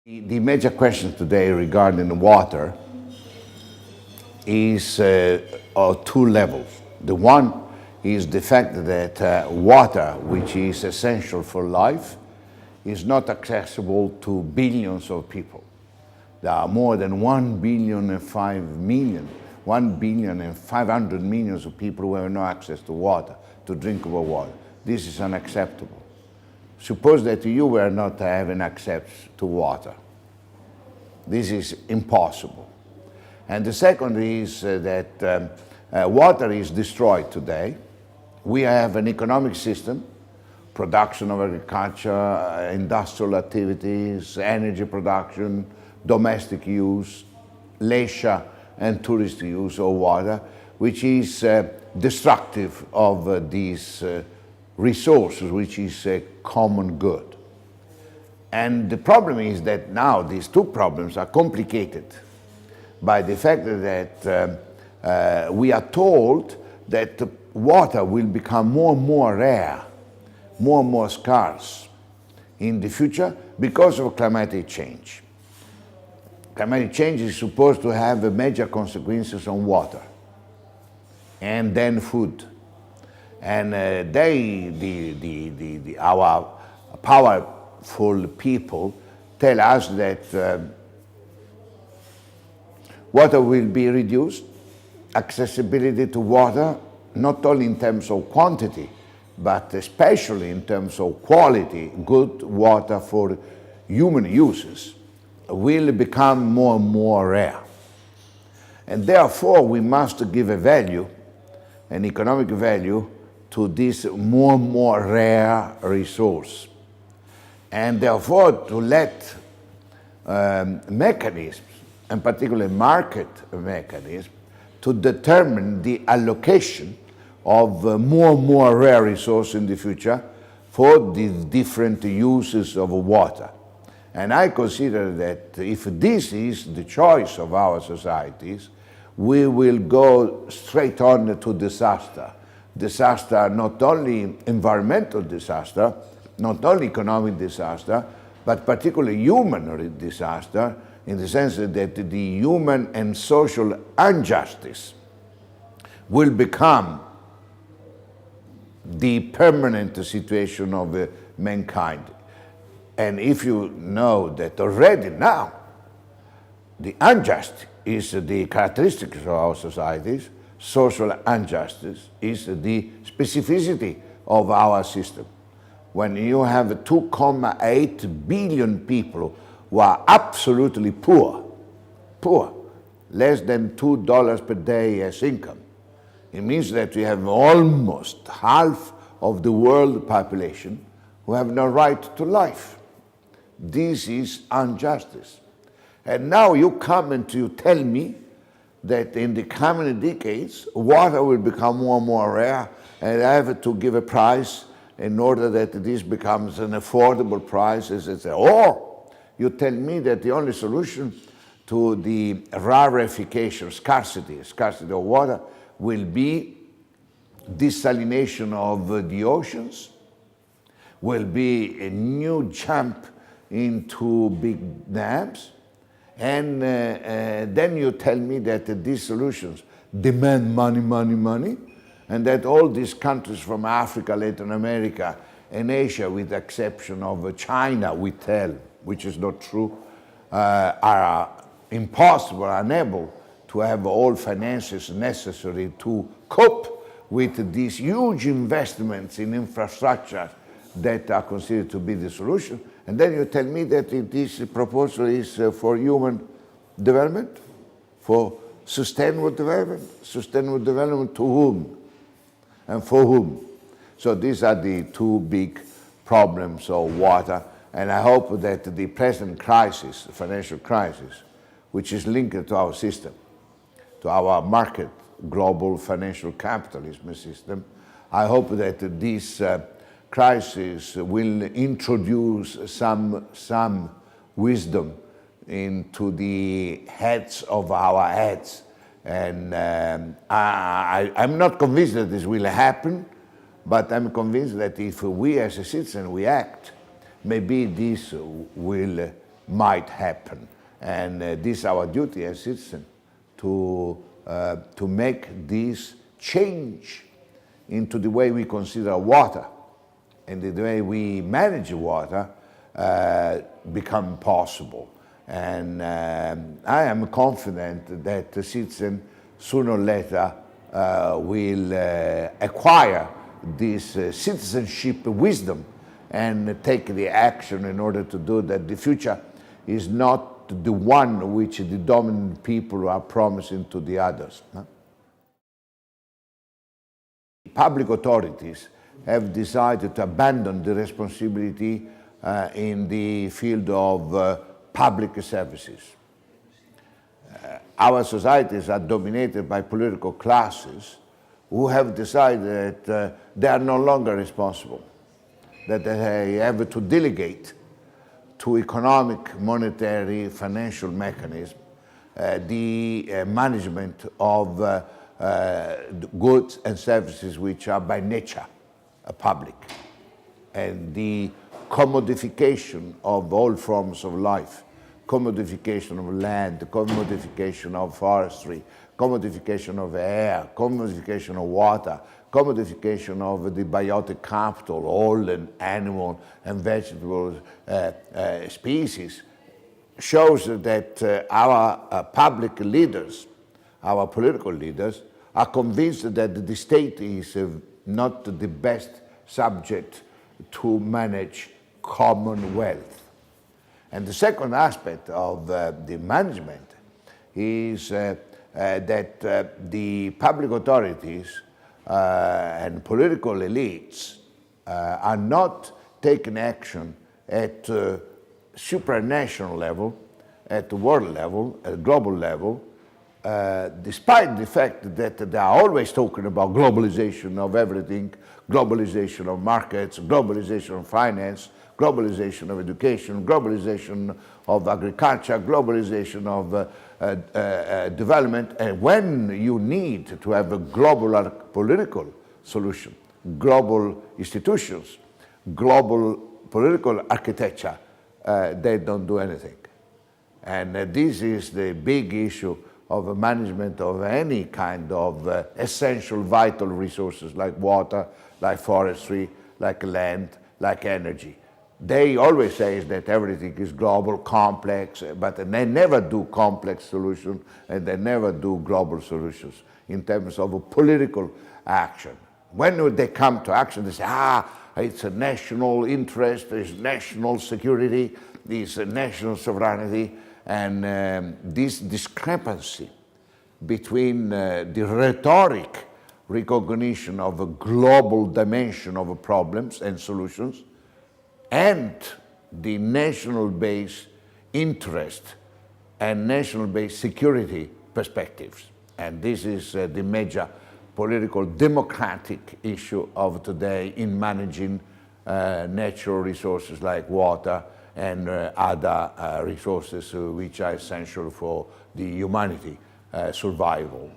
The major question today regarding water is of two levels. The one is the fact that water, which is essential for life, is not accessible to billions of people. There are more than 1,500 million of people who have no access to water, to drinkable water. This is unacceptable. Suppose that you were not having access to water. This is impossible. And the second is that water is destroyed today. We have an economic system, production of agriculture, industrial activities, energy production, domestic use, leisure and tourist use of water, which is destructive of these resources, which is a common good. And the problem is that now these two problems are complicated by the fact that we are told that water will become more and more rare, more and more scarce in the future because of climatic change. Climatic change is supposed to have major consequences on water and then food. And our powerful people tell us that water will be reduced, accessibility to water, not only in terms of quantity, but especially in terms of quality, good water for human uses, will become more and more rare. And therefore we must give a value, an economic value, to this more and more rare resource. And therefore to let mechanisms, and particularly market mechanisms, to determine the allocation of more and more rare resources in the future for the different uses of water. And I consider that if this is the choice of our societies, we will go straight on to disaster. Disaster, not only environmental disaster, not only economic disaster, but particularly human disaster, in the sense that the human and social injustice will become the permanent situation of mankind. And if you know that already now, the injustice is the characteristics of our societies, social injustice is the specificity of our system. When you have 2.8 billion people who are absolutely poor, less than $2 per day as income, it means that we have almost half of the world population who have no right to life. This is injustice. And now you come and you tell me that in the coming decades, water will become more and more rare, and I have to give a price in order that this becomes an affordable price, etc. Or you tell me that the only solution to the rarefication, scarcity of water, will be desalination of the oceans, will be a new jump into big dams, and then you tell me that these solutions demand money, and that all these countries from Africa, Latin America, and Asia, with the exception of China, we tell, which is not true, are impossible, unable to have all finances necessary to cope with these huge investments in infrastructure that are considered to be the solution. And then you tell me that this proposal is for human development, for sustainable development. Sustainable development to whom? And for whom? So these are the two big problems of water. And I hope that the present crisis, the financial crisis, which is linked to our system, to our market, global financial capitalism system, I hope that this crisis will introduce some wisdom into the heads of our heads. And I'm not convinced that this will happen, but I'm convinced that if we as a citizen, we act, maybe this will might happen. And this is our duty as citizens to make this change into the way we consider water and the way we manage water become possible. And I am confident that the citizen sooner or later will acquire this citizenship wisdom and take the action in order to do that. The future is not the one which the dominant people are promising to the others. No? Public authorities have decided to abandon the responsibility in the field of public services. Our societies are dominated by political classes who have decided that they are no longer responsible, that they have to delegate to economic, monetary, financial mechanism the management of goods and services which are by nature public, and the commodification of all forms of life, commodification of land, commodification of forestry, commodification of air, commodification of water, commodification of the biotic capital, all the animal and vegetable species, shows that our public leaders, our political leaders, are convinced that the state is not the best subject to manage common wealth. And the second aspect of the management is that the public authorities and political elites are not taking action at supranational level, at the world level, at global level, despite the fact that they are always talking about globalization of everything, globalization of markets, globalization of finance, globalization of education, globalization of agriculture, globalization of development. And when you need to have a global political solution, global institutions, global political architecture, they don't do anything. And this is the big issue of management of any kind of essential vital resources like water, like forestry, like land, like energy. They always say that everything is global, complex, but they never do complex solutions and they never do global solutions in terms of a political action. When they come to action, they say, it's a national interest, it's national security, it's a national sovereignty, and this discrepancy between the rhetoric recognition of a global dimension of problems and solutions and the national-based interest and national-based security perspectives. And this is the major political democratic issue of today in managing natural resources like water and other resources which are essential for the humanity survival.